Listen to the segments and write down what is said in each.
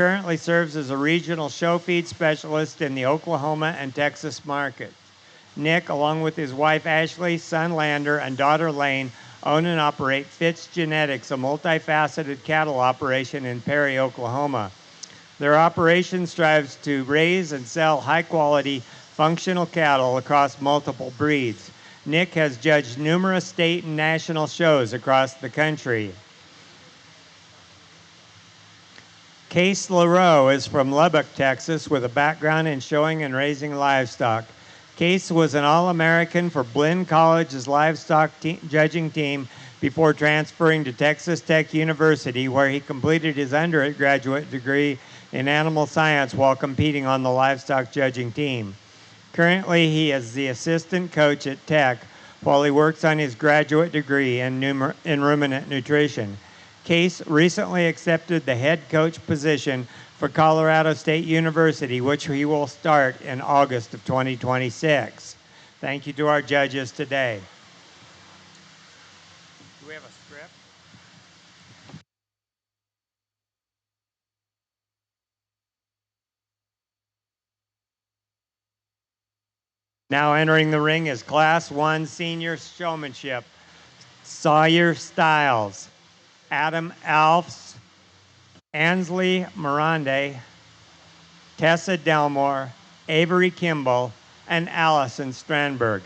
currently serves as a regional show feed specialist in the Oklahoma and Texas market. Nick, along with his wife Ashley, son Lander, and daughter Lane, own and operate Fitz Genetics, a multifaceted cattle operation in Perry, Oklahoma. Their operation strives to raise and sell high-quality, functional cattle across multiple breeds. Nick has judged numerous state and national shows across the country. Case LaRoe is from Lubbock, Texas, with a background in showing and raising livestock. Case was an All-American for Blinn College's livestock judging team before transferring to Texas Tech University, where he completed his undergraduate degree in animal science while competing on the livestock judging team. Currently, he is the assistant coach at Tech while he works on his graduate degree in ruminant nutrition. Case recently accepted the head coach position for Colorado State University, which he will start in August of 2026. Thank you to our judges today. Do we have a script? Now entering the ring is Class 1 Senior Showmanship, Sawyer Stiles, Adam Alfs, Ansley Mirande, Tessa Delmore, Avery Kimball, and Allison Strandberg.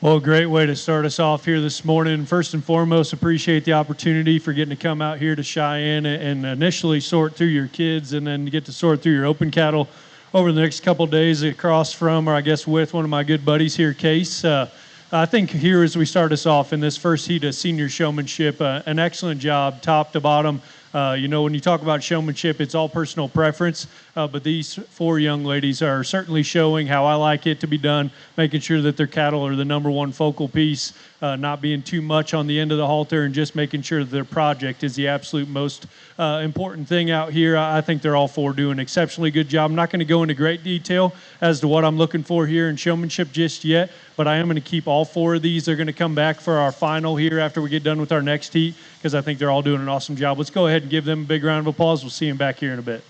Well, great way to start us off here this morning. First and foremost, appreciate the opportunity for getting to come out here to Cheyenne and initially sort through your kids and then get to sort through your open cattle over the next couple of days across from, or I guess with one of my good buddies here, Case. I think here as we start us off in this first heat of senior showmanship, an excellent job top to bottom. When you talk about showmanship, it's all personal preference, but these four young ladies are certainly showing how I like it to be done, making sure that their cattle are the number one focal piece, not being too much on the end of the halter, and just making sure that their project is the absolute most important thing out here. I think they're all four doing an exceptionally good job. I'm not going to go into great detail as to what I'm looking for here in showmanship just yet, but I am going to keep all four of these. They're going to come back for our final here after we get done with our next heat because I think they're all doing an awesome job. Let's go ahead and give them a big round of applause. We'll see them back here in a bit.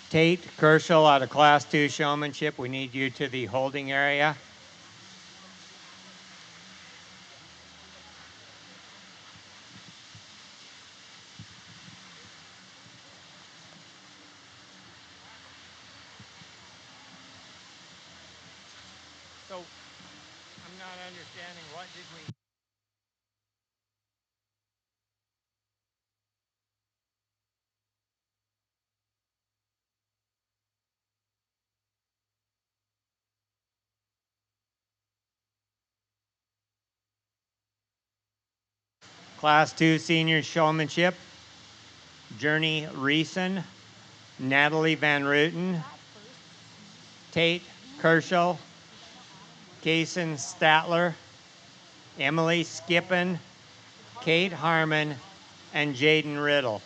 Tate Kerschel out of Class 2 Showmanship, we need you to the holding area. So, I'm not understanding, what did we... Class 2 Senior Showmanship, Journey Reeson, Natalie Van Ruten, Tate Kerschel, Kason Statler, Emily Skippen, Kate Harmon, and Jaden Riddle.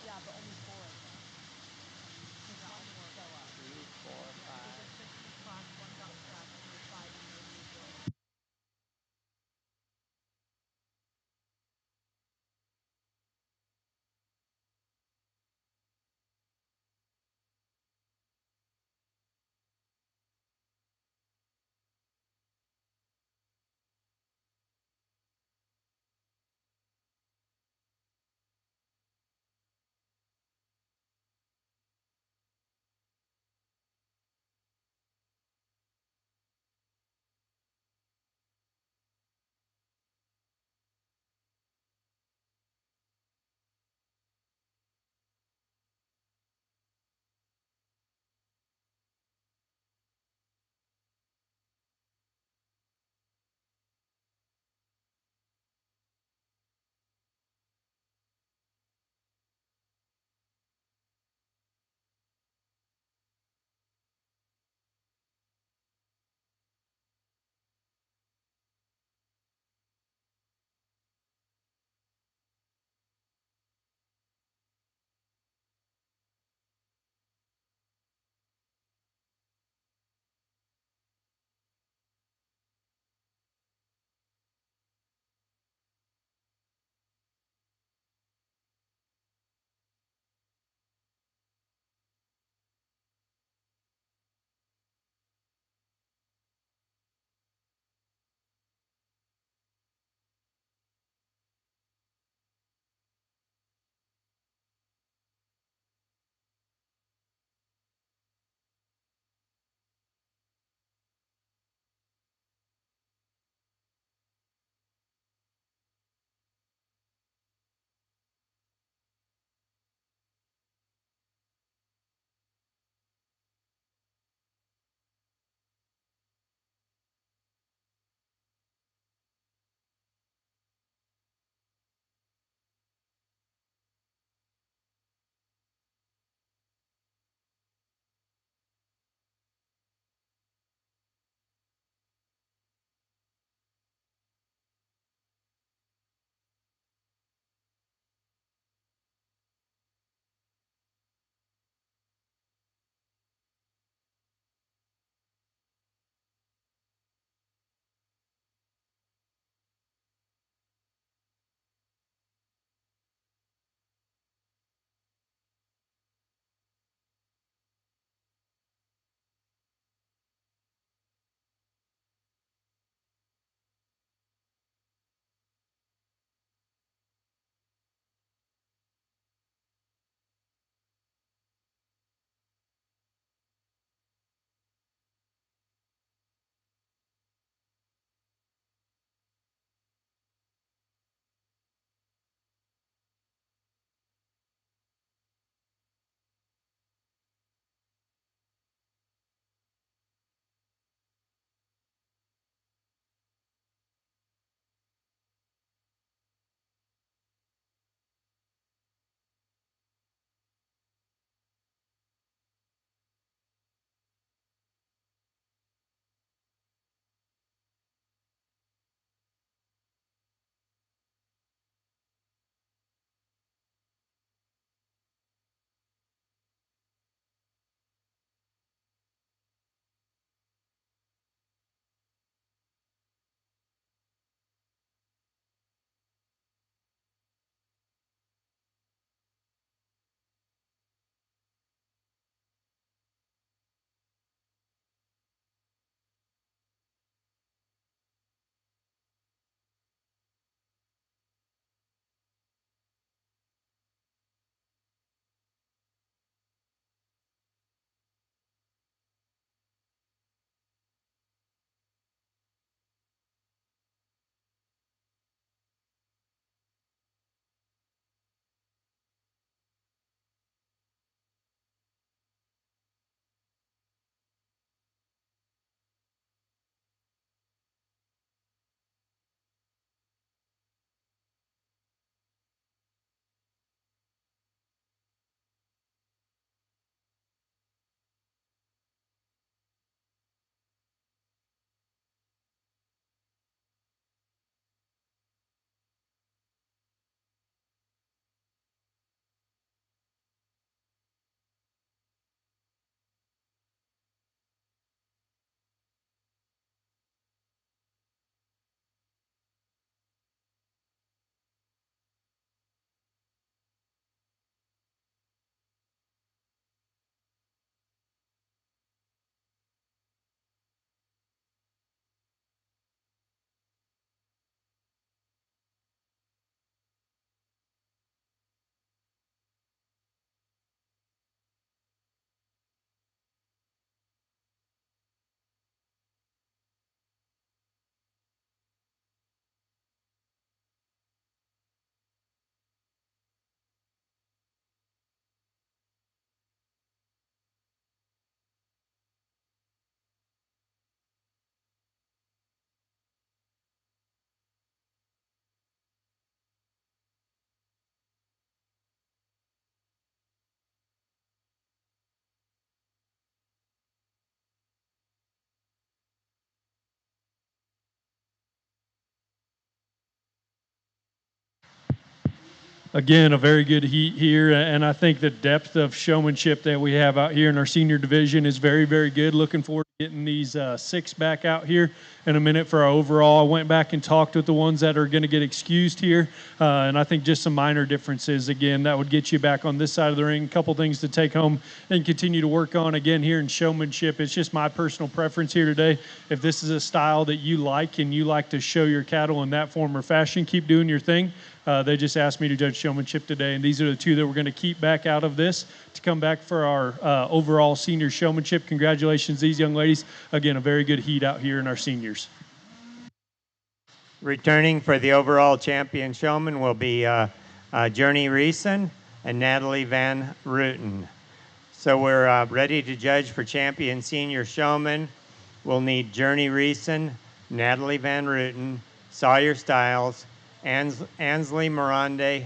Again, a very good heat here, and I think the depth of showmanship that we have out here in our senior division is very, very good. Looking forward to getting these six back out here in a minute for our overall. I went back and talked with the ones that are going to get excused here, and I think just some minor differences. Again, that would get you back on this side of the ring. A couple things to take home and continue to work on. Again, here in showmanship, it's just my personal preference here today. If this is a style that you like and you like to show your cattle in that form or fashion, keep doing your thing. They just asked me to judge showmanship today, and these are the two that we're going to keep back out of this to come back for our overall senior showmanship. Congratulations, these young ladies. Again, a very good heat out here in our seniors. Returning for the overall champion showman will be Journey Reeson and Natalie Van Ruten. So we're ready to judge for champion senior showman. We'll need Journey Reeson, Natalie Van Ruten, Sawyer Stiles, Ansley Morande,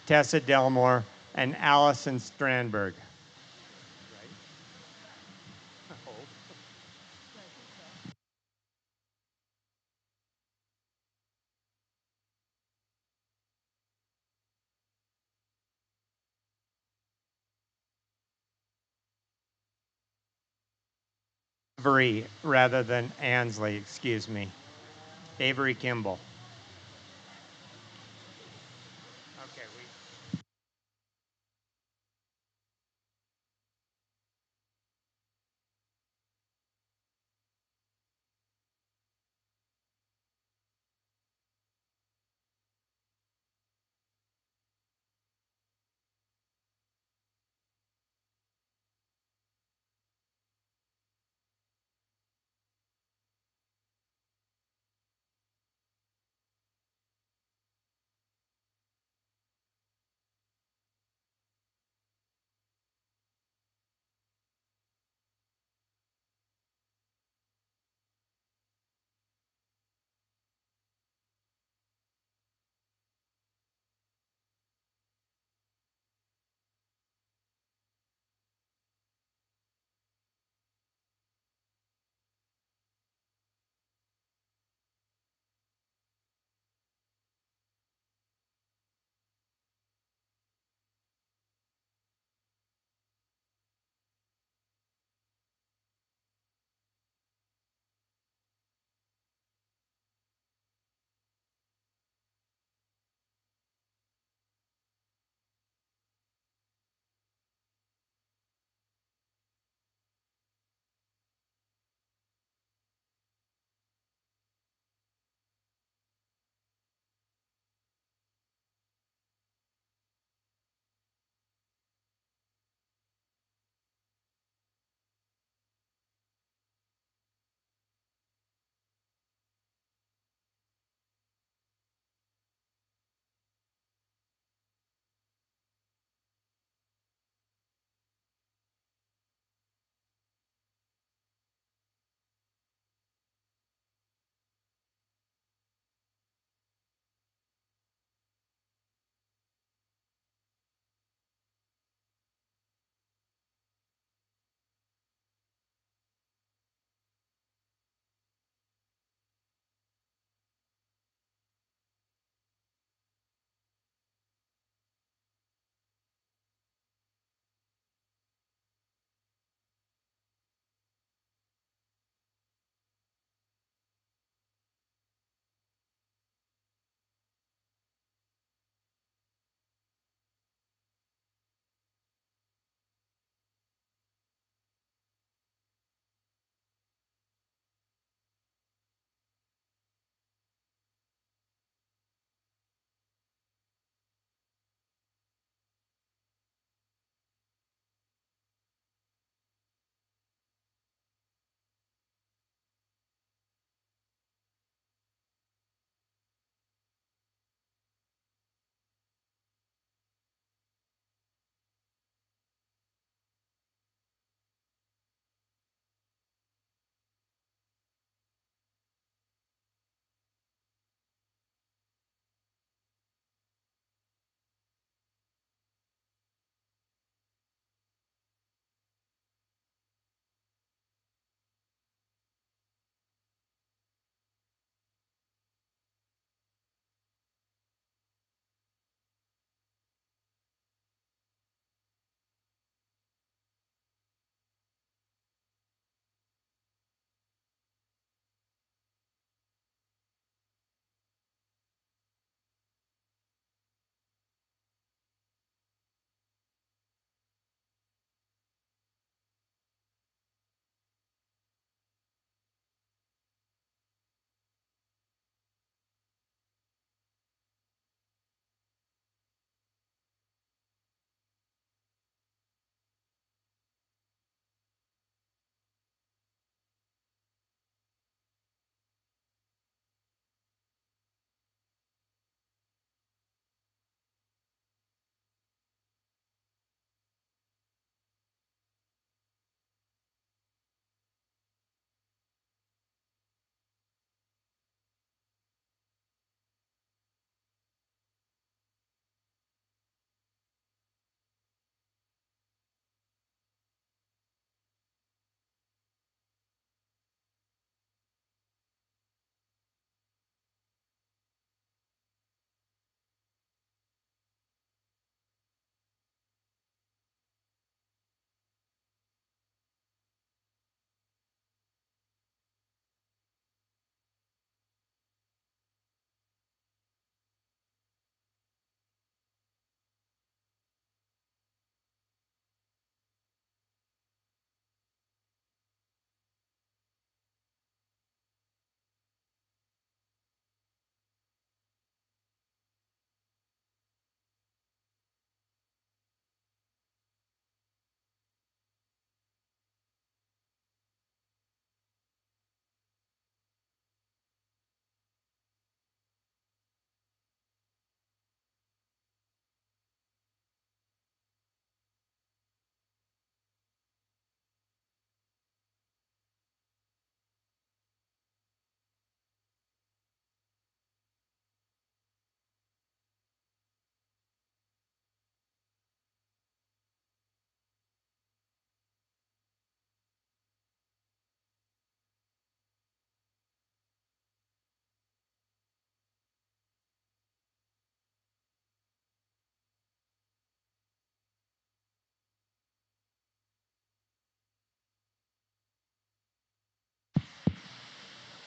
Tessa Delmore, and Allison Strandberg. Avery rather than Ansley, excuse me. Avery Kimball. Okay,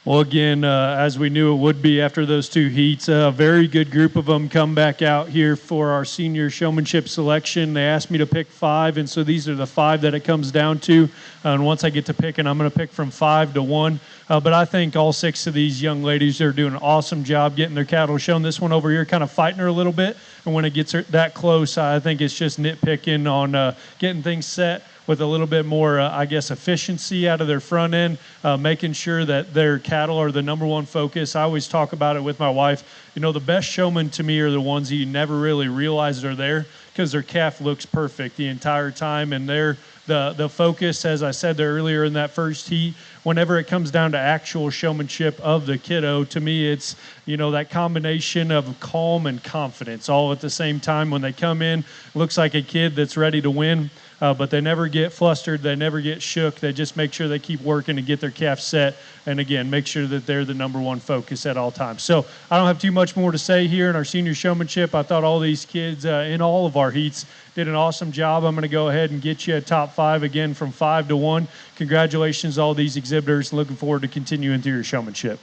Well, again, as we knew it would be after those two heats, a very good group of them come back out here for our senior showmanship selection. They asked me to pick 5, and so these are the 5 that it comes down to. And once I get to picking, I'm going to pick from 5 to 1. But I think all 6 of these young ladies are doing an awesome job getting their cattle shown. This one over here kind of fighting her a little bit, and when it gets that close, I think it's just nitpicking on getting things set with a little bit more, I guess, efficiency out of their front end, making sure that their cattle are the number one focus. I always talk about it with my wife. You know, the best showmen to me are the ones that you never really realize are there because their calf looks perfect the entire time, and they're the focus, as I said there earlier in that first heat, whenever it comes down to actual showmanship of the kiddo, to me it's, you know, that combination of calm and confidence all at the same time. When they come in, looks like a kid that's ready to win. But they never get flustered. They never get shook. They just make sure they keep working to get their calf set. And again, make sure that they're the number one focus at all times. So I don't have too much more to say here in our senior showmanship. I thought all these kids in all of our heats did an awesome job. I'm going to go ahead and get you a top 5 again from 5 to 1. Congratulations, all these exhibitors. Looking forward to continuing through your showmanship.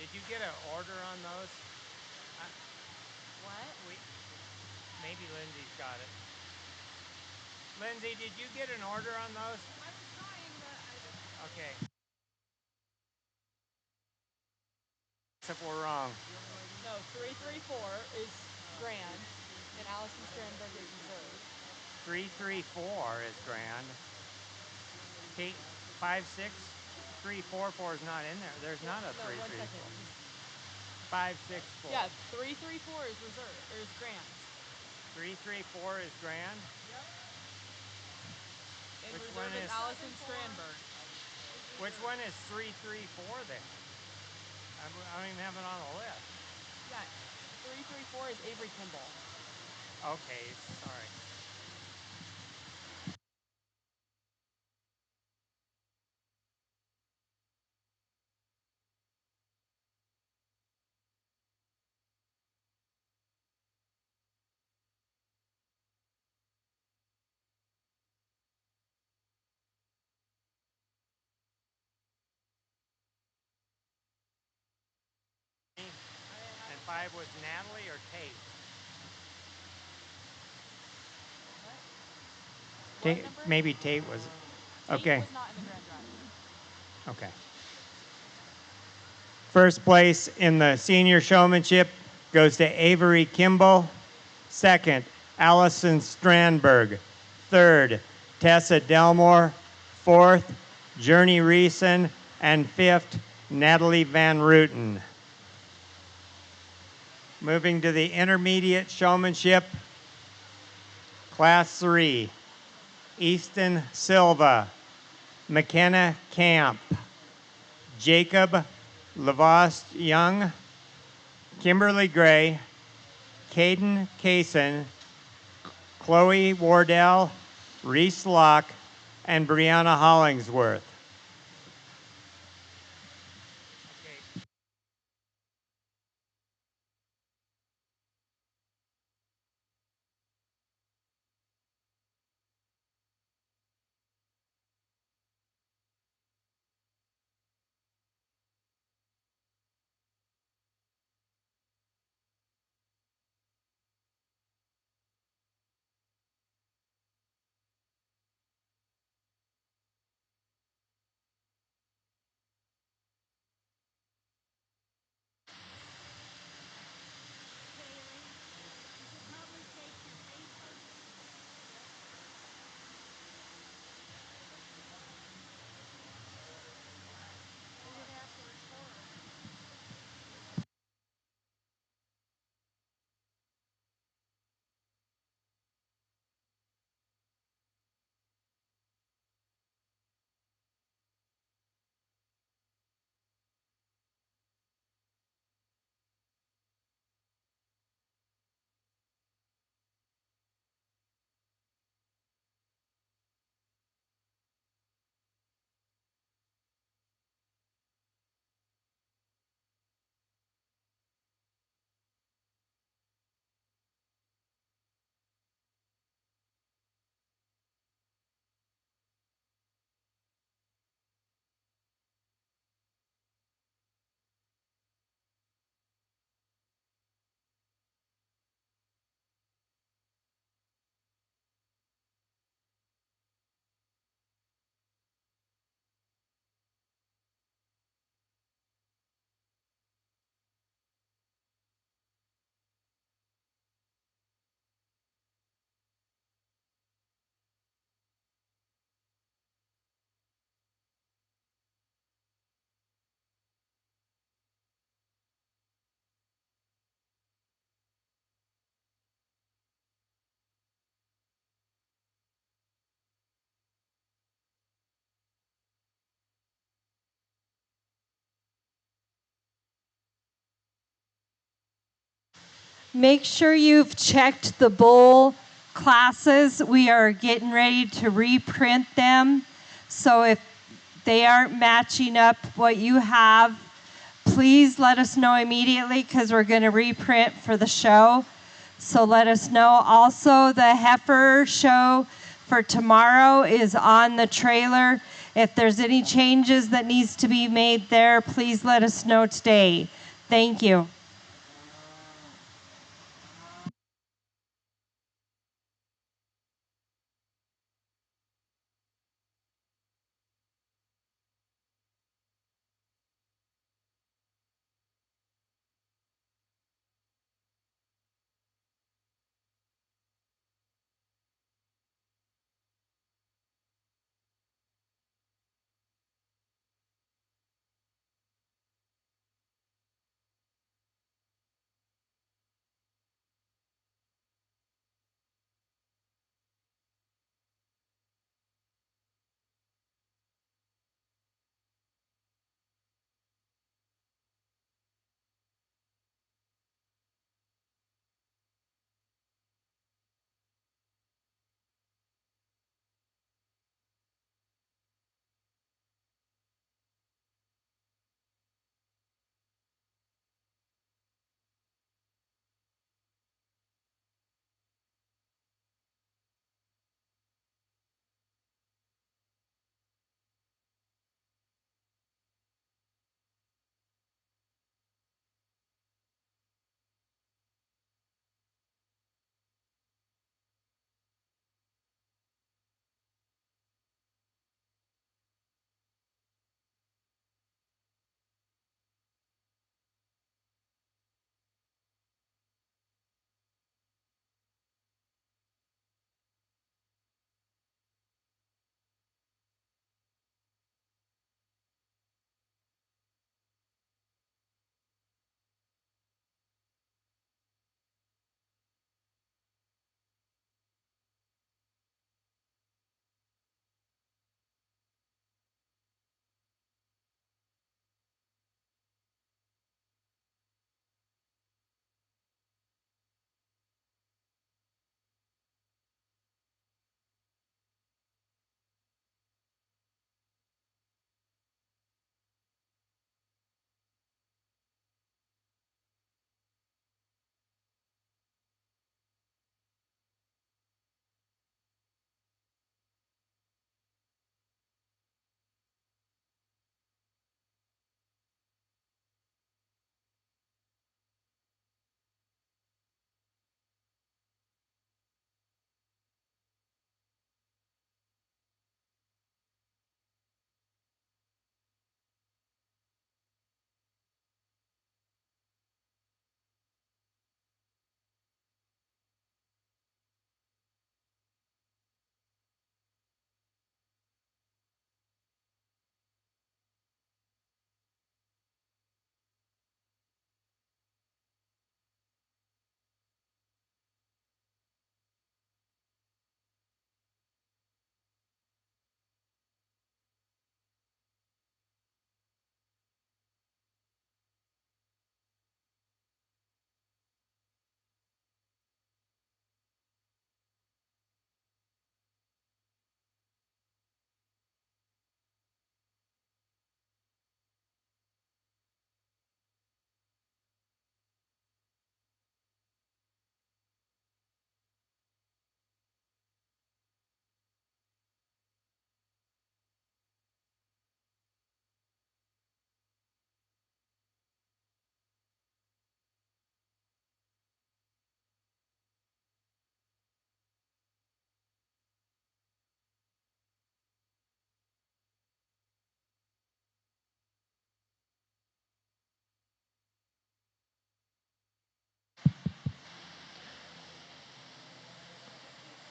Did you get an order on those? What? Maybe Lindsay's got it. Lindsay, did you get an order on those? I was trying, but I just... Okay. If we're wrong. No, 334 is grand, and Allison Strandberg is reserve. 334 is grand. Kate, 56. 344 is not in there. There's not a No, 1 334. second. 564. Yeah, 334 is reserve. Or is grand. 334 is grand. Yep. And Which reserve one is is Allison Strandberg. Which one is 334 then? I don't even have it on the list. Yeah, 334 is Avery Kimball. Okay, sorry. And 5 was Natalie or Tate? What number? Maybe Tate was. Tate Okay. was not in the grand draft. Okay. First place in the senior showmanship goes to Avery Kimball. Second, Allison Strandberg. Third, Tessa Delmore. Fourth, Journey Reeson. And fifth, Natalie Van Rooten. Moving to the intermediate showmanship, Class 3, Easton Silva, McKenna Camp, Jacob Lavost Young, Kimberly Gray, Caden Kaysen, Chloe Wardell, Reese Locke, and Brianna Hollingsworth. Make sure you've checked the bull classes. We are getting ready to reprint them. So if they aren't matching up what you have, please let us know immediately because we're going to reprint for the show. So let us know. Also, the heifer show for tomorrow is on the trailer. If there's any changes that needs to be made there, please let us know today. Thank you.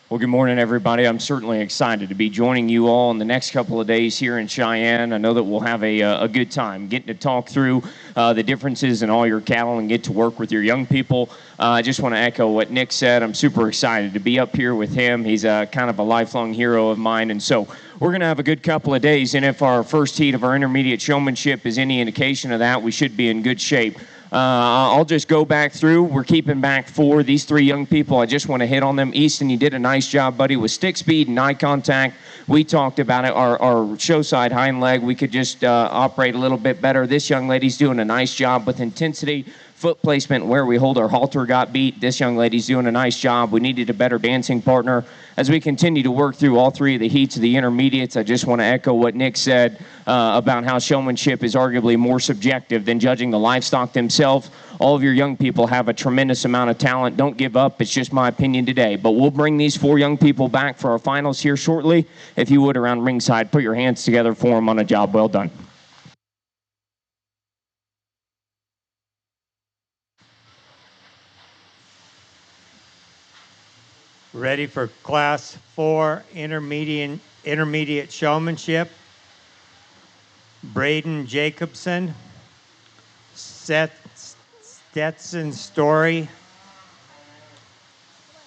Well, good morning, everybody. I'm certainly excited to be joining you all in the next couple of days here in Cheyenne. I know that we'll have a good time getting to talk through the differences in all your cattle and get to work with your young people. I just want to echo what Nick said. I'm super excited to be up here with him. He's kind of a lifelong hero of mine, and so we're going to have a good couple of days. And if our first heat of our intermediate showmanship is any indication of that, we should be in good shape. I'll just go back through. We're keeping back 4. These 3 young people, I just want to hit on them. Easton, you did a nice job, buddy, with stick speed and eye contact. We talked about it. Our show side hind leg, we could just operate a little bit better. This young lady's doing a nice job with intensity. Foot placement where we hold our halter got beat. This young lady's doing a nice job. We needed a better dancing partner. As we continue to work through all 3 of the heats of the intermediates, I just want to echo what Nick said about how showmanship is arguably more subjective than judging the livestock themselves. All of your young people have a tremendous amount of talent. Don't give up. It's just my opinion today. But we'll bring these 4 young people back for our finals here shortly. If you would, around ringside, put your hands together for them on a job well done. Ready for Class 4 intermediate showmanship. Braden Jacobson, Seth Stetson Story,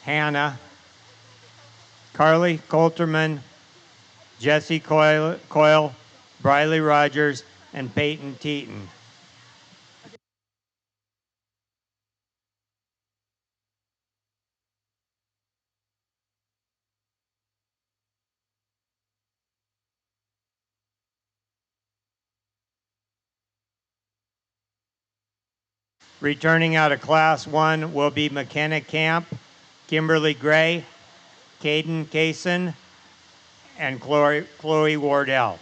Hannah, Carly Coulterman, Jesse Coyle, Briley Rogers, and Peyton Teaton. Returning out of Class 1 will be McKenna Camp, Kimberly Gray, Caden Kaysen, and Chloe Wardell.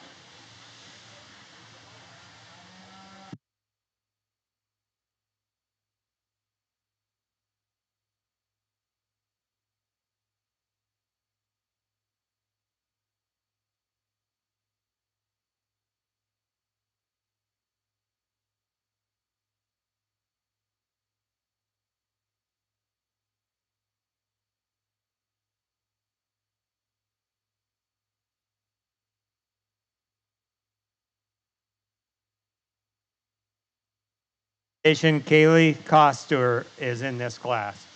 Kaylee Koster is in this class.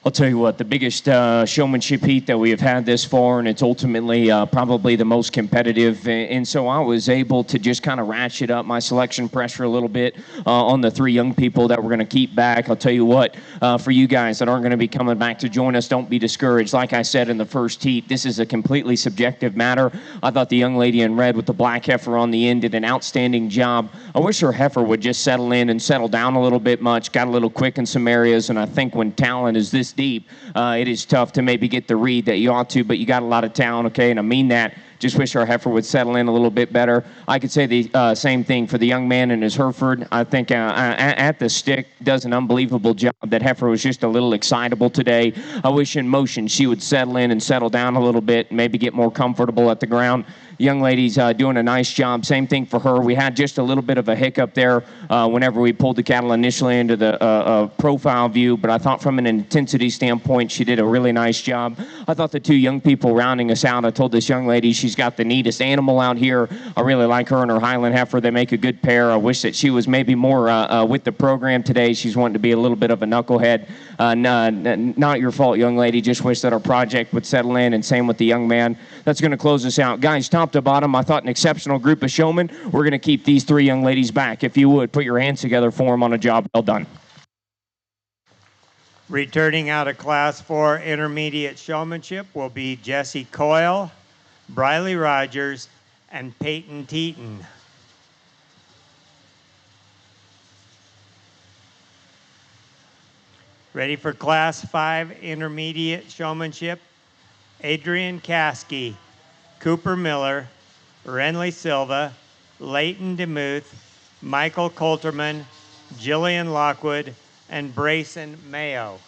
I'll tell you what, the biggest showmanship heat that we have had this far, and it's ultimately probably the most competitive. And so I was able to just kind of ratchet up my selection pressure a little bit on the three young people that we're going to keep back. I'll tell you what, for you guys that aren't going to be coming back to join us, don't be discouraged. Like I said in the first heat, this is a completely subjective matter. I thought the young lady in red with the black heifer on the end did an outstanding job. I wish her heifer would just settle in and settle down a little bit much, got a little quick in some areas, and I think when talent is this deep, it is tough to maybe get the read that you ought to, but you got a lot of talent, okay, and I mean that. Just wish our heifer would settle in a little bit better. I could say the same thing for the young man and his Hereford. I think at the stick does an unbelievable job. That heifer was just a little excitable today. I wish in motion she would settle in and settle down a little bit, maybe get more comfortable at the ground. Young lady's doing a nice job. Same thing for her. We had just a little bit of a hiccup there whenever we pulled the cattle initially into the profile view, but I thought from an intensity standpoint, she did a really nice job. I thought the two young people rounding us out, I told this young lady she's got the neatest animal out here. I really like her and her Highland heifer. They make a good pair. I wish that she was maybe more with the program today. She's wanting to be a little bit of a knucklehead. Not your fault, young lady. Just wish that our project would settle in, and same with the young man. That's going to close us out. Guys, top to bottom, I thought an exceptional group of showmen. We're going to keep these three young ladies back. If you would, put your hands together for them on a job well done. Returning out of Class 4 Intermediate Showmanship will be Jesse Coyle, Briley Rogers, and Peyton Teaton. Ready for Class 5 Intermediate Showmanship? Adrian Caskey, Cooper Miller, Renly Silva, Leighton DeMuth, Michael Coulterman, Jillian Lockwood, and Brayson Mayo.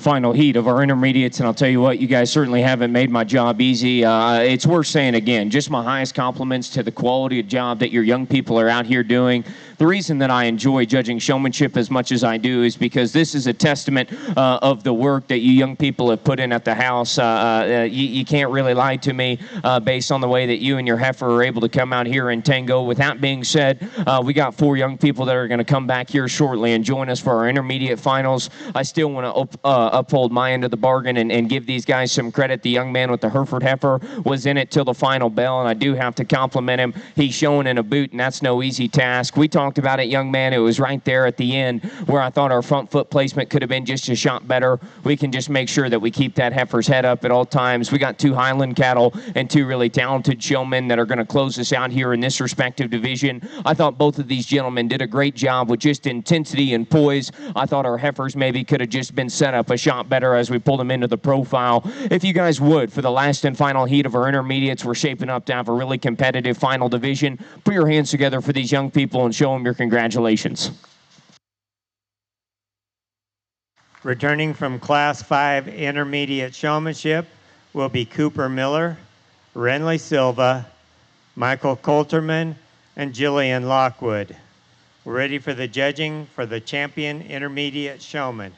final heat of our intermediates, and I'll tell you what, you guys certainly haven't made my job easy. It's worth saying again, just my highest compliments to the quality of job that your young people are out here doing. The reason that I enjoy judging showmanship as much as I do is because this is a testament of the work that you young people have put in at the house. You can't really lie to me based on the way that you and your heifer are able to come out here and tango. With that being said, we got 4 young people that are going to come back here shortly and join us for our intermediate finals. I still want to uphold my end of the bargain and give these guys some credit. The young man with the Hereford heifer was in it till the final bell, and I do have to compliment him. He's showing in a boot, and that's no easy task. We talked about it, young man. It was right there at the end where I thought our front foot placement could have been just a shot better. We can just make sure that we keep that heifer's head up at all times. We got 2 Highland cattle and 2 really talented showmen that are going to close us out here in this respective division. I thought both of these gentlemen did a great job with just intensity and poise. I thought our heifers maybe could have just been set up a shot better as we pulled them into the profile. If you guys would, for the last and final heat of our intermediates, we're shaping up to have a really competitive final division. Put your hands together for these young people and show them your congratulations. Returning from Class 5 Intermediate Showmanship will be Cooper Miller, Renly Silva, Michael Coulterman, and Jillian Lockwood. We're ready for the judging for the champion intermediate showman.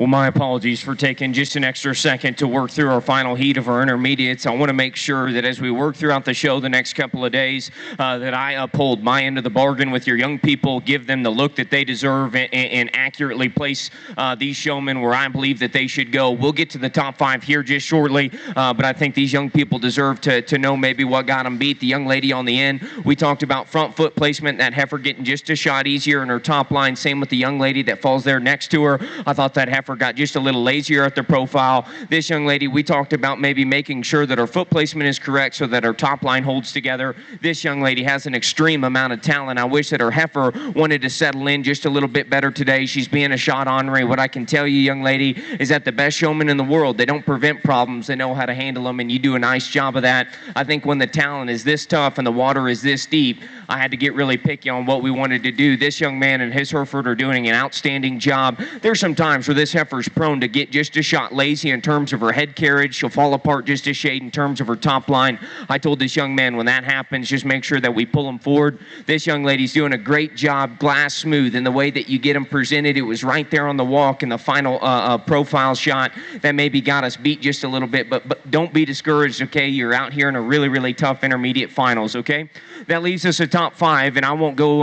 Well, my apologies for taking just an extra second to work through our final heat of our intermediates. I want to make sure that as we work throughout the show the next couple of days, that I uphold my end of the bargain with your young people, give them the look that they deserve, and accurately place these showmen where I believe that they should go. We'll get to the top 5 here just shortly, but I think these young people deserve to know maybe what got them beat. The young lady on the end, we talked about front foot placement, that heifer getting just a shot easier in her top line. Same with the young lady that falls there next to her. I thought that heifer got just a little lazier at the profile. This young lady, we talked about maybe making sure that her foot placement is correct so that her top line holds together. This young lady has an extreme amount of talent. I wish that her heifer wanted to settle in just a little bit better today. She's being a shot ornery. What I can tell you, young lady, is that the best showmen in the world, they don't prevent problems. They know how to handle them, and you do a nice job of that. I think when the talent is this tough and the water is this deep, I had to get really picky on what we wanted to do. This young man and his Hereford are doing an outstanding job. There's some times where this heifer's prone to get just a shot lazy in terms of her head carriage. She'll fall apart just a shade in terms of her top line. I told this young man, when that happens, just make sure that we pull him forward. This young lady's doing a great job, glass smooth, in the way that you get them presented. It was right there on the walk in the final profile shot that maybe got us beat just a little bit, but don't be discouraged, okay? You're out here in a really, really tough intermediate finals, okay? That leaves us a top 5, and I won't go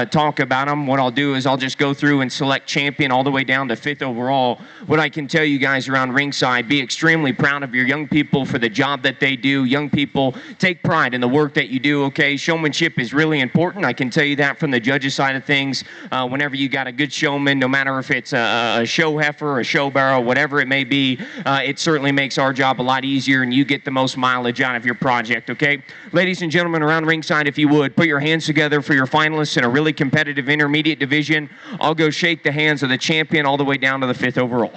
talk about them. What I'll do is I'll just go through and select champion all the way down to 5th overall. What I can tell you guys around ringside, be extremely proud of your young people for the job that they do. Young people, take pride in the work that you do, okay? Showmanship is really important. I can tell you that from the judges' side of things. Whenever you got a good showman, no matter if it's a show heifer, a show barrel, whatever it may be, it certainly makes our job a lot easier, and you get the most mileage out of your project, okay? Ladies and gentlemen around ringside, if you would, put your hands together for your finalists in a really competitive intermediate division. I'll go shake the hands of the champion all the way down to the 5th overall.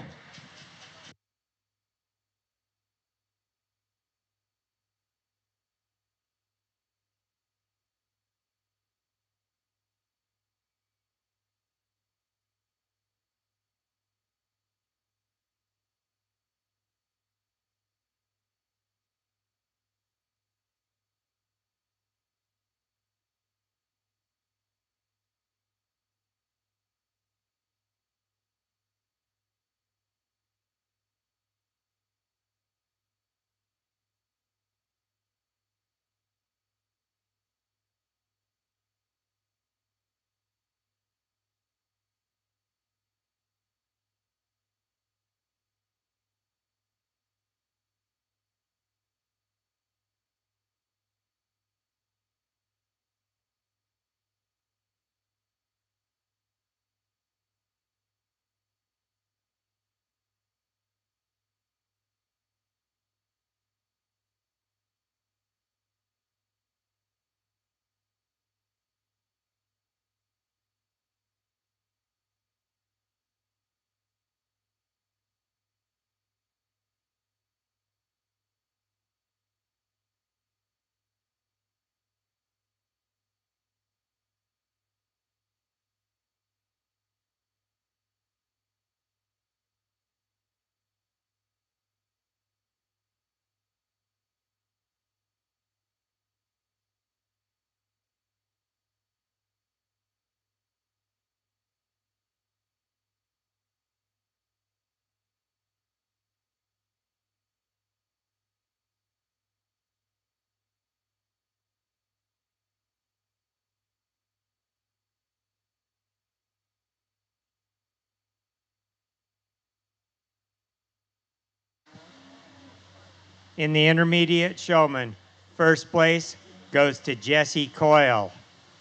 In the intermediate showman, first place goes to Jesse Coyle.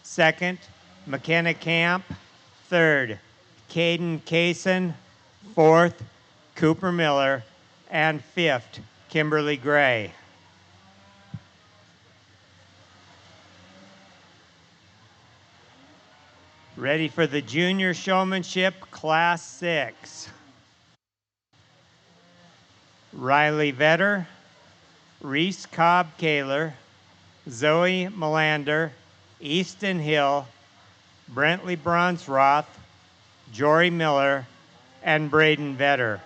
Second, McKenna Camp. Third, Caden Kaysen. Fourth, Cooper Miller. And fifth, Kimberly Gray. Ready for the junior showmanship, class 6. Riley Vetter, Reese Cobb-Kaler, Zoe Melander, Easton Hill, Brentley Bronsroth, Jory Miller, and Braden Vetter.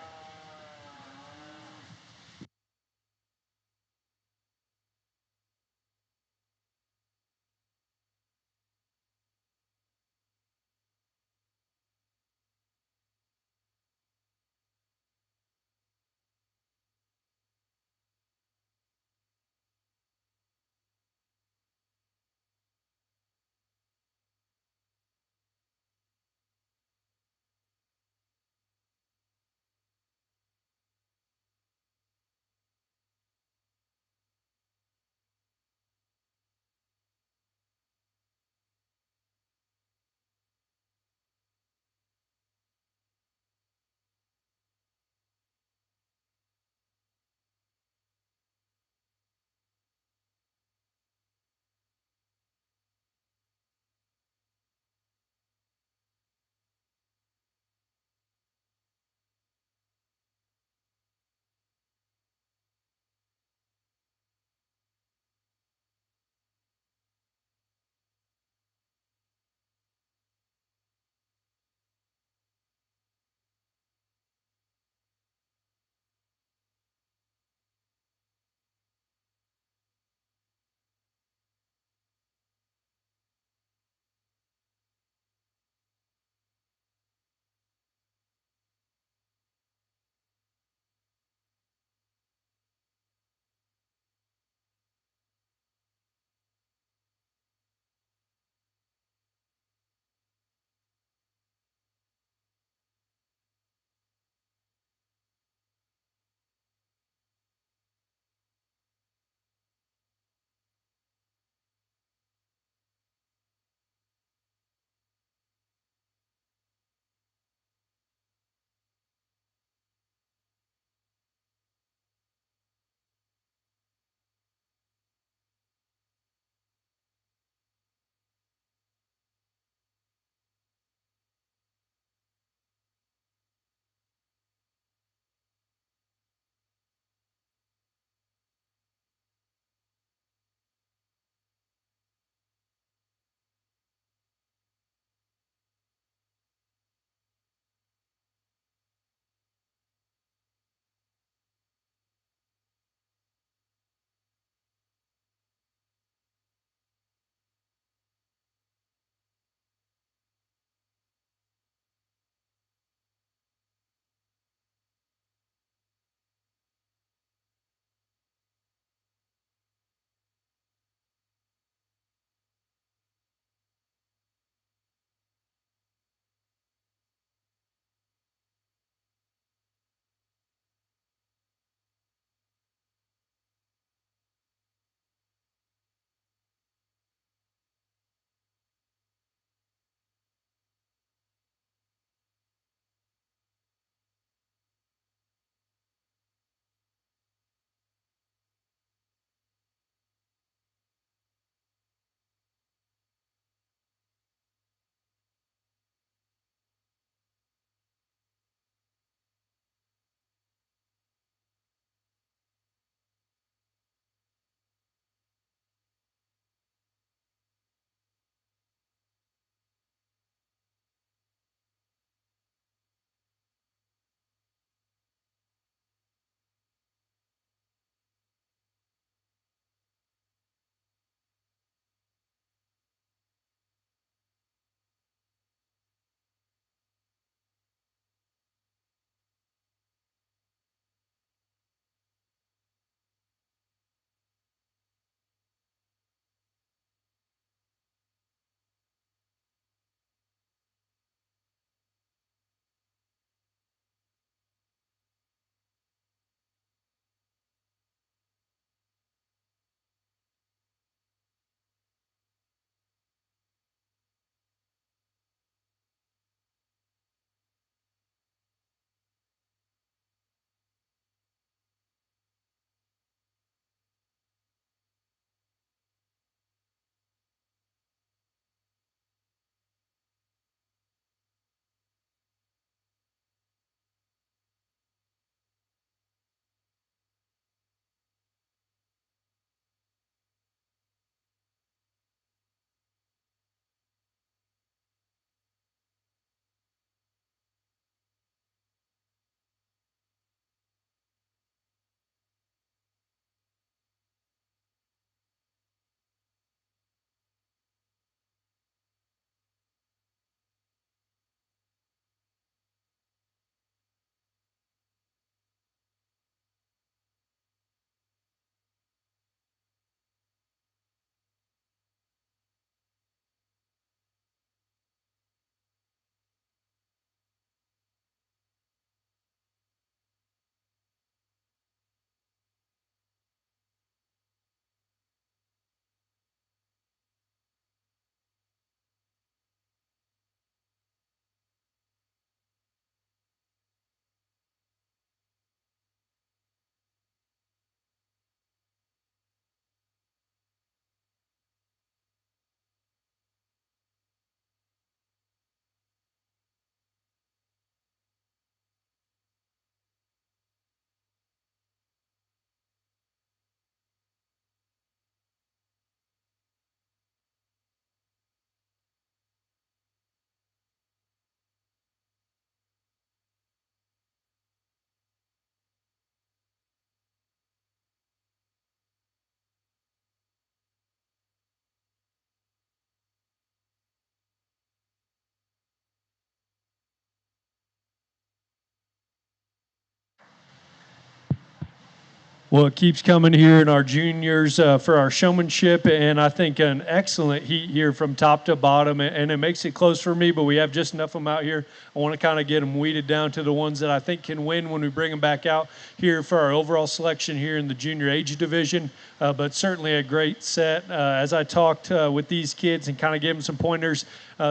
Well, it keeps coming here in our juniors for our showmanship, and I think an excellent heat here from top to bottom, and it makes it close for me, but we have just enough of them out here. I want to kind of get them weeded down to the ones that I think can win when we bring them back out here for our overall selection here in the junior age division, but certainly a great set. As I talked with these kids and kind of gave them some pointers,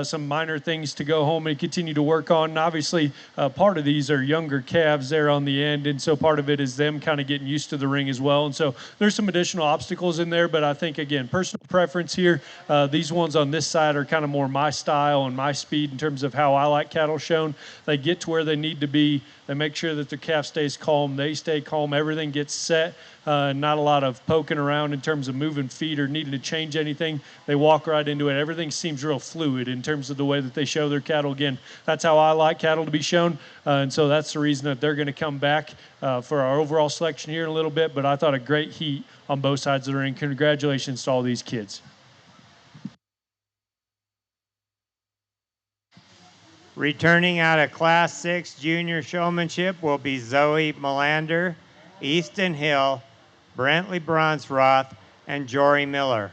some minor things to go home and continue to work on. And obviously, part of these are younger calves there on the end, and so part of it is them kind of getting used to the ring as well. And so there's some additional obstacles in there, but I think, again, personal preference here. These ones on this side are kind of more my style and my speed in terms of how I like cattle shown. They get to where they need to be. They make sure that the calf stays calm. They stay calm. Everything gets set. Not a lot of poking around in terms of moving feet or needing to change anything. They walk right into it. Everything seems real fluid in terms of the way that they show their cattle. Again, that's how I like cattle to be shown. And so that's the reason that they're going to come back for our overall selection here in a little bit. But I thought a great heat on both sides of the ring. Congratulations to all these kids. Returning out of Class 6 Junior Showmanship will be Zoe Melander, Easton Hill, Brentley Bronsroth, and Jory Miller.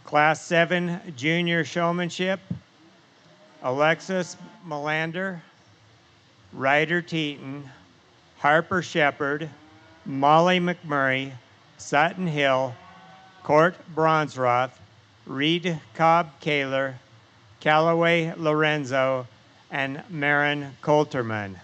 Class 7 Junior Showmanship, Alexis Melander, Ryder Teton, Harper Shepard, Molly McMurray, Sutton Hill, Court Bronsroth, Reed Cobb Kaler, Callaway Lorenzo, and Marin Coulterman.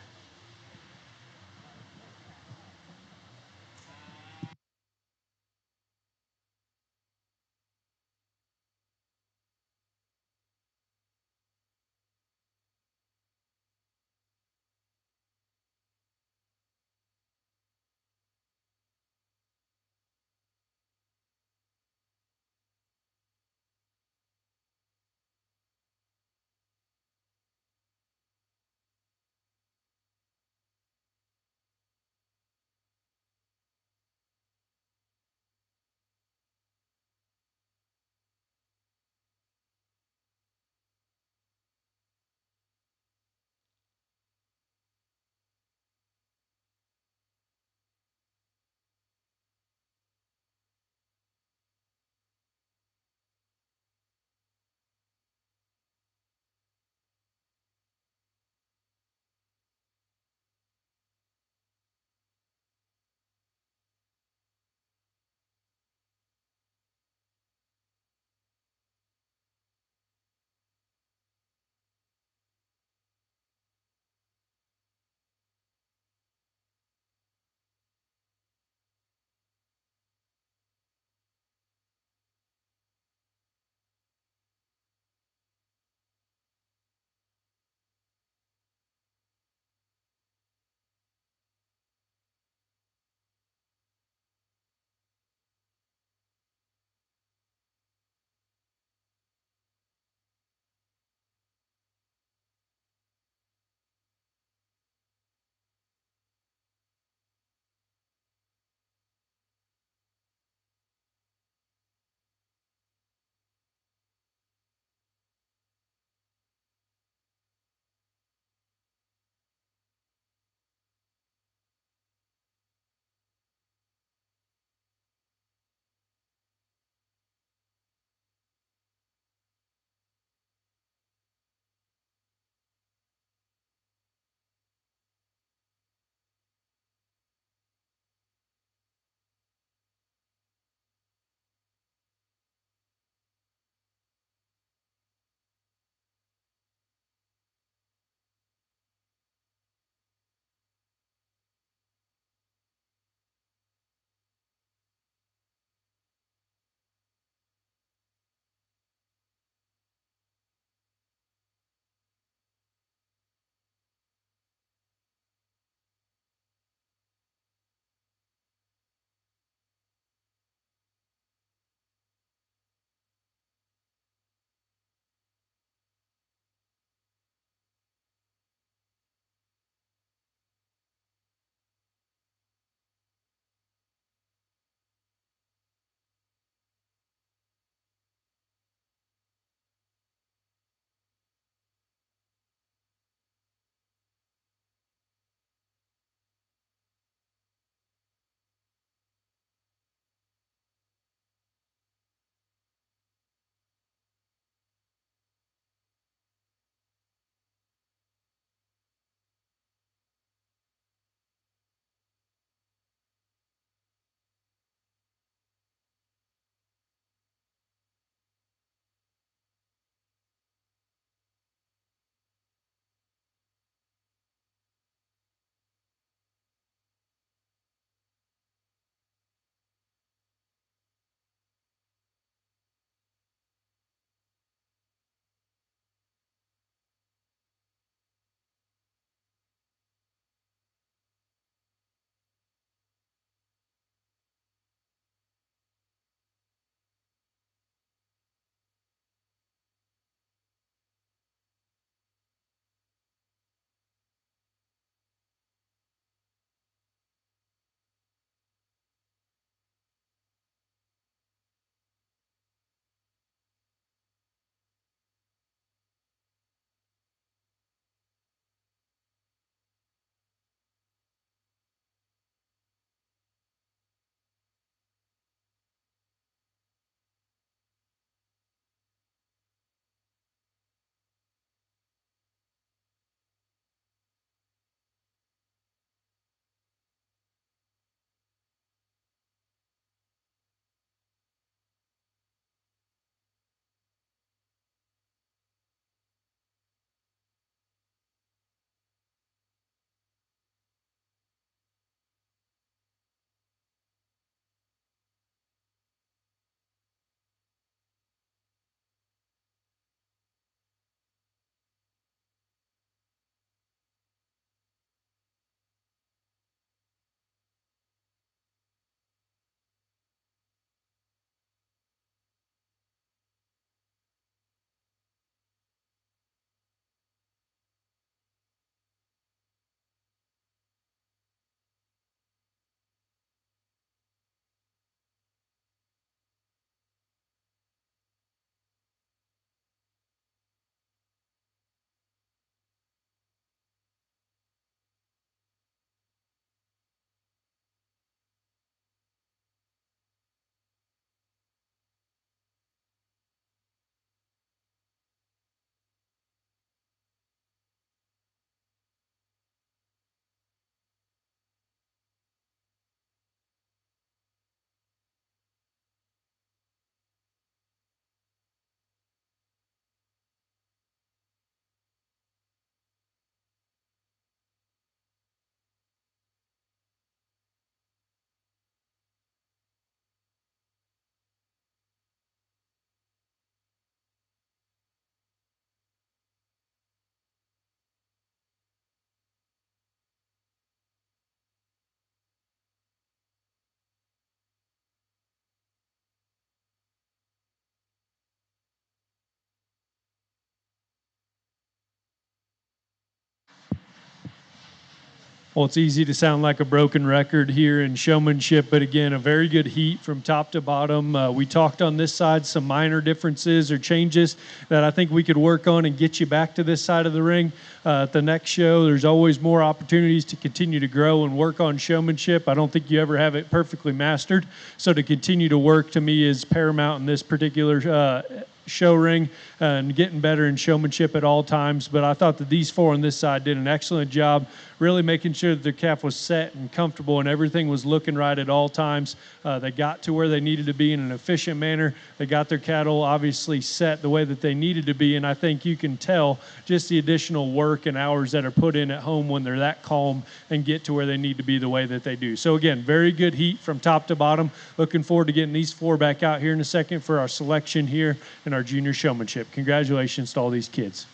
Well, it's easy to sound like a broken record here in Showmanship, but again, a very good heat from top to bottom. We talked on this side some minor differences or changes that I think we could work on and get you back to this side of the ring. At the next show, there's always more opportunities to continue to grow and work on showmanship. I don't think you ever have it perfectly mastered, so to continue to work to me is paramount in this particular show ring and getting better in showmanship at all times. But I thought that these four on this side did an excellent job really making sure that their calf was set and comfortable and everything was looking right at all times. They got to where they needed to be in an efficient manner. They got their cattle obviously set the way that they needed to be, and I think you can tell just the additional work and hours that are put in at home when they're that calm and get to where they need to be the way that they do. So again, very good heat from top to bottom. Looking forward to getting these four back out here in a second for our selection here in our junior showmanship. Congratulations to all these kids.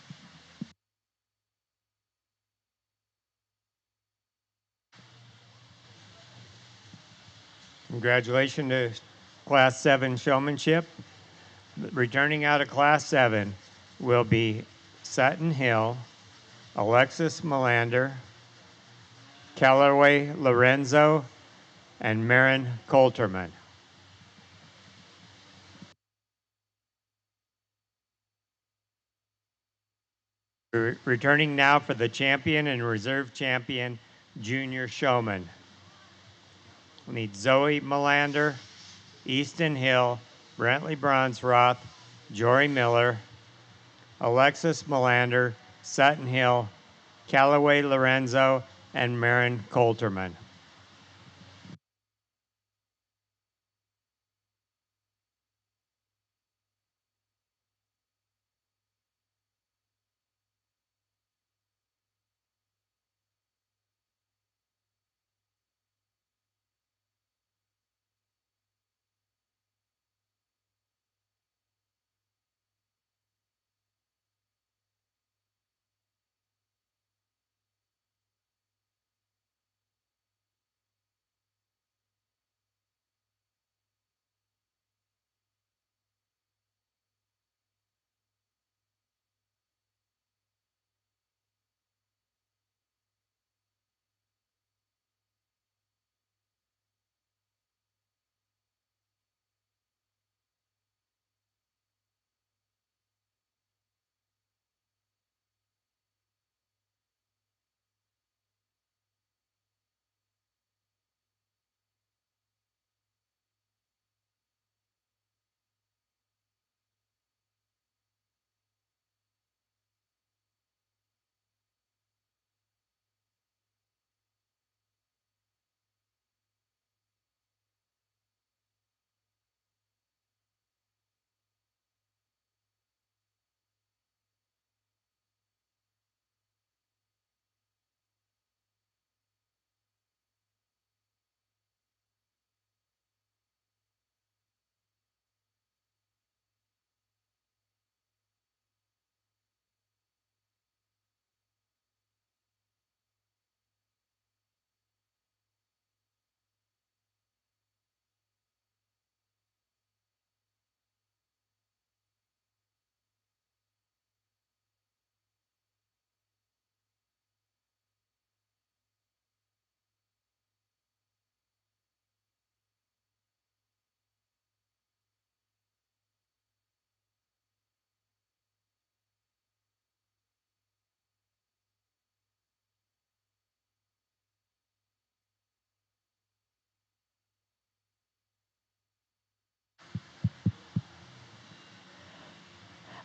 Congratulations to Class 7 showmanship. Returning out of Class 7 will be Sutton Hill, Alexis Melander, Callaway Lorenzo, and Marin Coulterman. Returning now for the champion and reserve champion, junior showman. We need Zoe Melander, Easton Hill, Brentley Bronsroth, Jory Miller, Alexis Melander, Sutton Hill, Callaway Lorenzo, and Marin Coulterman.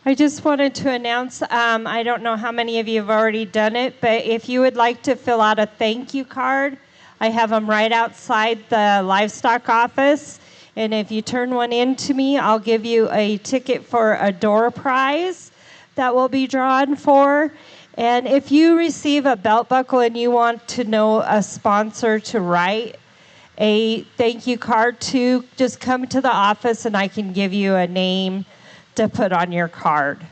I just wanted to announce, I don't know how many of you have already done it, but if you would like to fill out a thank you card, I have them right outside the livestock office. And if you turn one in to me, I'll give you a ticket for a door prize that will be drawn for. And if you receive a belt buckle and you want to know a sponsor to write a thank you card to, just come to the office and I can give you a name to put on your card.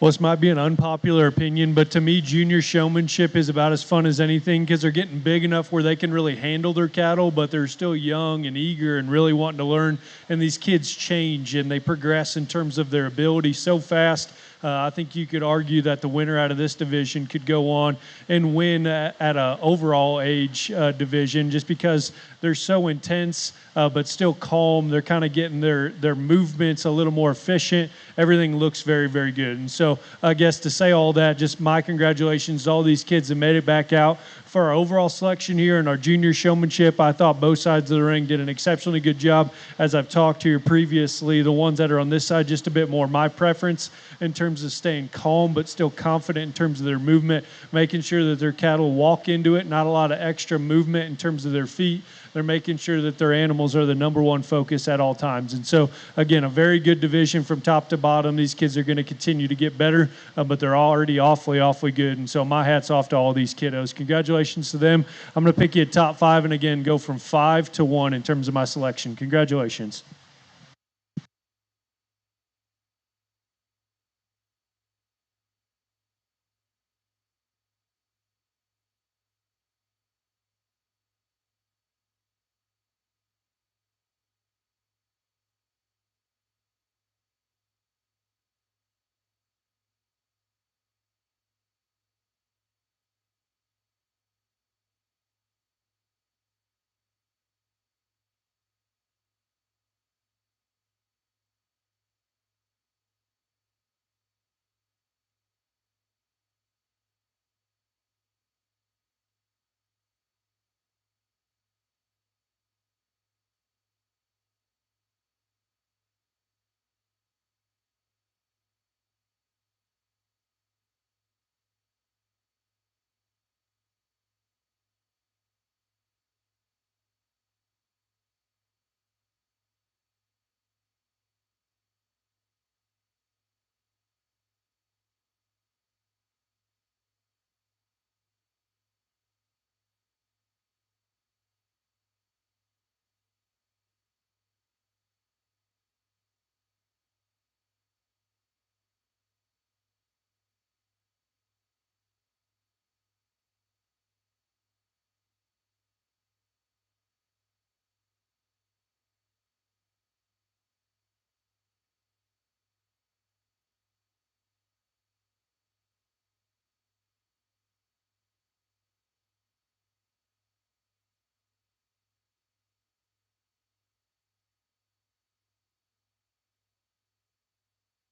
Well, this might be an unpopular opinion, but to me, junior showmanship is about as fun as anything because they're getting big enough where they can really handle their cattle, but they're still young and eager and really wanting to learn. And these kids change and they progress in terms of their ability so fast. I think you could argue that the winner out of this division could go on and win at an overall age division just because they're so intense but still calm. They're kind of getting their movements a little more efficient. Everything looks very, very good. And so I guess to say all that, just my congratulations to all these kids that made it back out. For our overall selection here in our junior showmanship, I thought both sides of the ring did an exceptionally good job. As I've talked to you previously, the ones that are on this side, just a bit more my preference in terms of staying calm but still confident in terms of their movement, making sure that their cattle walk into it, not a lot of extra movement in terms of their feet. They're making sure that their animals are the number one focus at all times. And so, again, a very good division from top to bottom. These kids are going to continue to get better, but they're already awfully, awfully good. And so my hat's off to all these kiddos. Congratulations to them. I'm going to pick you a top 5 and, again, go from 5 to 1 in terms of my selection. Congratulations.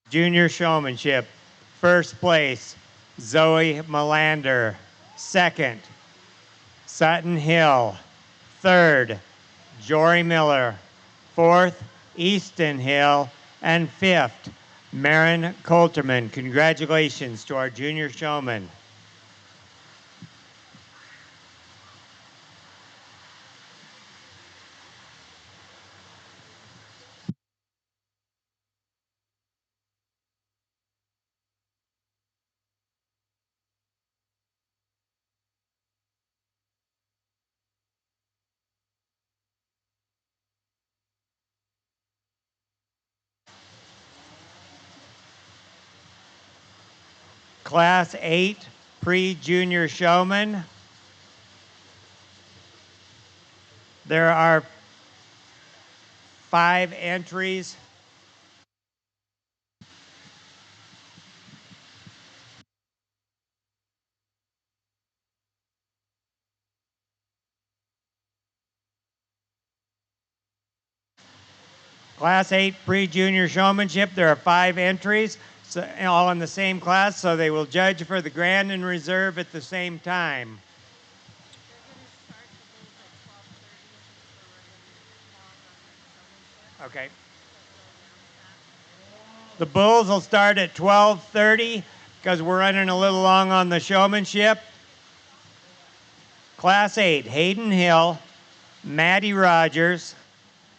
Junior showmanship. First place, Zoe Melander. Second, Sutton Hill. Third, Jory Miller. Fourth, Easton Hill. And fifth, Marin Coulterman. Congratulations to our junior showmen. Class 8 pre-junior showman. There are 5 entries. Class 8 pre-junior showmanship, there are 5 entries, so, all in the same class, so they will judge for the grand and reserve at the same time. Okay. The bulls will start at 12:30 because we're running a little long on the showmanship. Class 8, Hayden Hill, Maddie Rogers,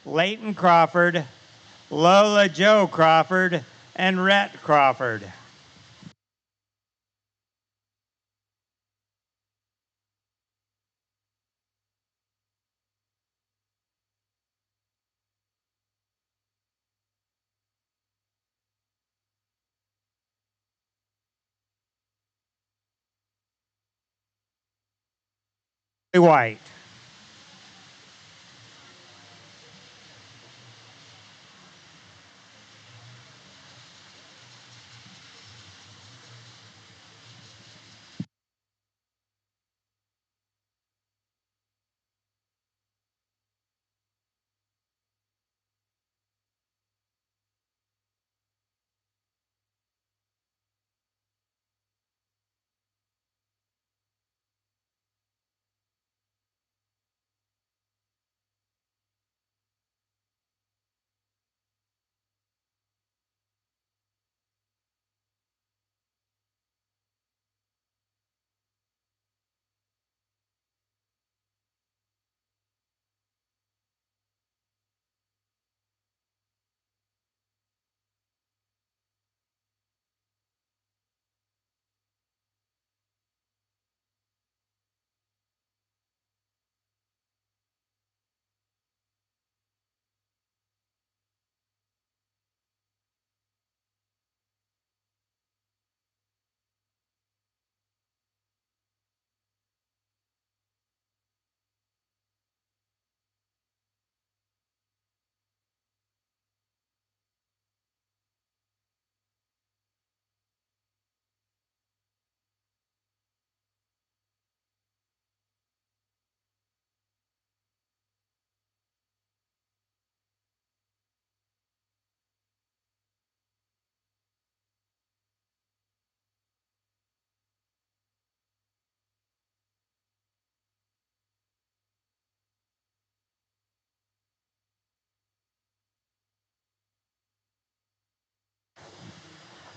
Leighton Crawford, Lola Joe Crawford, and Rhett Crawford. White.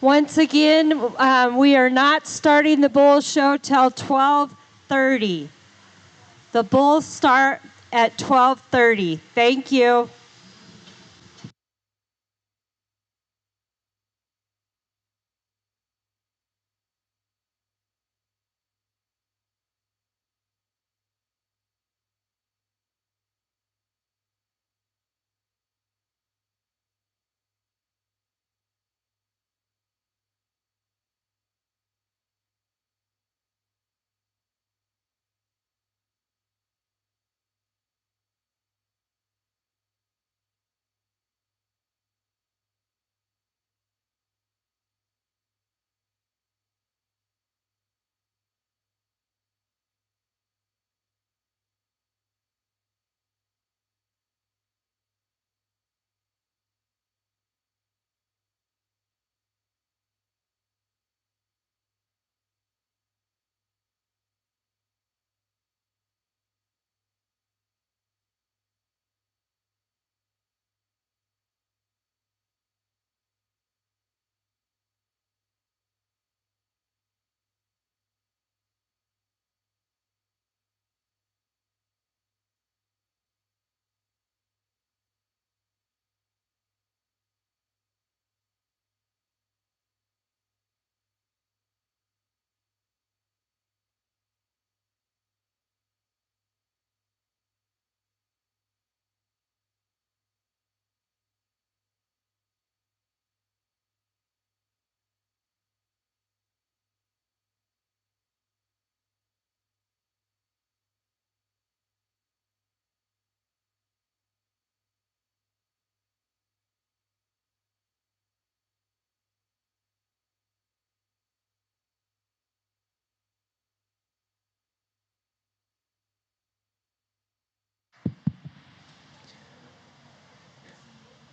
Once again, we are not starting the bull show till 12:30. The bulls start at 12:30. Thank you.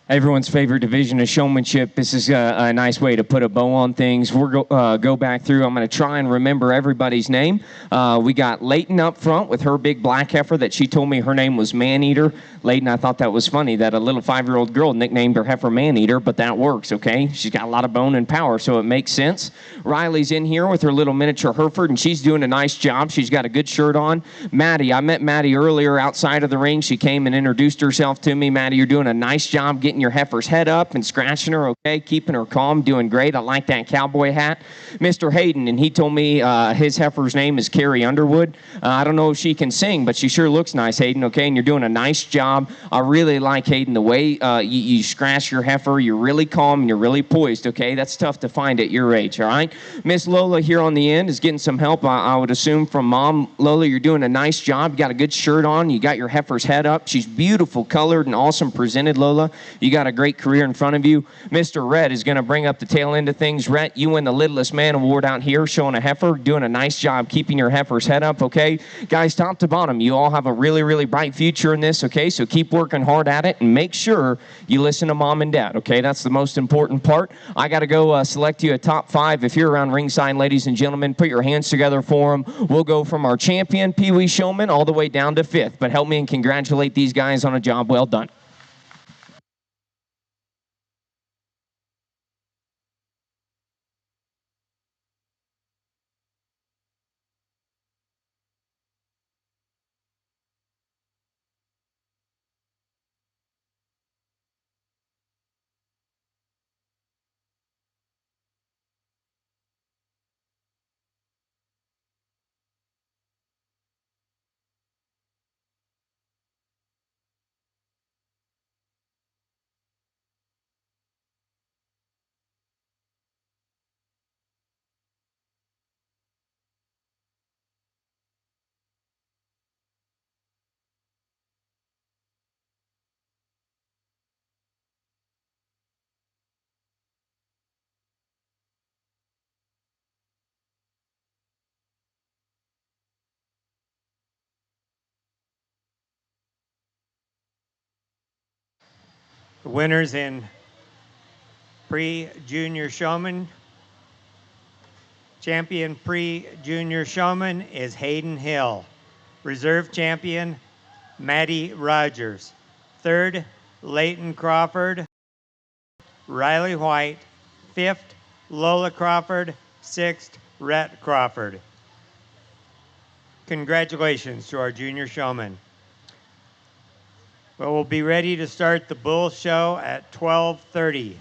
Everyone's favorite division of showmanship. This is a nice way to put a bow on things. We'll go back through. I'm going to try and remember everybody's name. We got Layton up front with her big black heifer that she told me her name was Maneater. Layton, I thought that was funny that a little 5-year-old girl nicknamed her heifer Maneater, but that works, okay? She's got a lot of bone and power, so it makes sense. Riley's in here with her little miniature Hereford, and she's doing a nice job. She's got a good shirt on. Maddie, I met Maddie earlier outside of the ring. She came and introduced herself to me. Maddie, you're doing a nice job getting your heifer's head up and scratching her, okay, keeping her calm, doing great. I like that cowboy hat. Mr. Hayden, and he told me his heifer's name is Carrie Underwood. I don't know if she can sing, but she sure looks nice, Hayden, okay, and you're doing a nice job. I really like, Hayden, the way you scratch your heifer. You're really calm and you're really poised, okay? That's tough to find at your age, all right? Miss Lola here on the end is getting some help, I would assume, from Mom. Lola, you're doing a nice job. You got a good shirt on. You got your heifer's head up. She's beautiful colored and awesome presented, Lola. You got a great career in front of you. Mr. Rhett is going to bring up the tail end of things. Rhett, you win the Littlest Man Award out here, showing a heifer, doing a nice job keeping your heifer's head up, okay? Guys, top to bottom, you all have a really, really bright future in this, okay? So keep working hard at it and make sure you listen to Mom and Dad, okay? That's the most important part. I got to go select you a top 5. If you're around ringside, ladies and gentlemen, put your hands together for them. We'll go from our champion, Pee Wee Showman, all the way down to 5th. But help me and congratulate these guys on a job well done. The winners in pre-junior showman, champion pre-junior showman is Hayden Hill. Reserve champion, Maddie Rogers. Third, Leighton Crawford. Riley White. Fifth, Lola Crawford. Sixth, Rhett Crawford. Congratulations to our junior showmen. Well, we'll be ready to start the bull show at 12:30.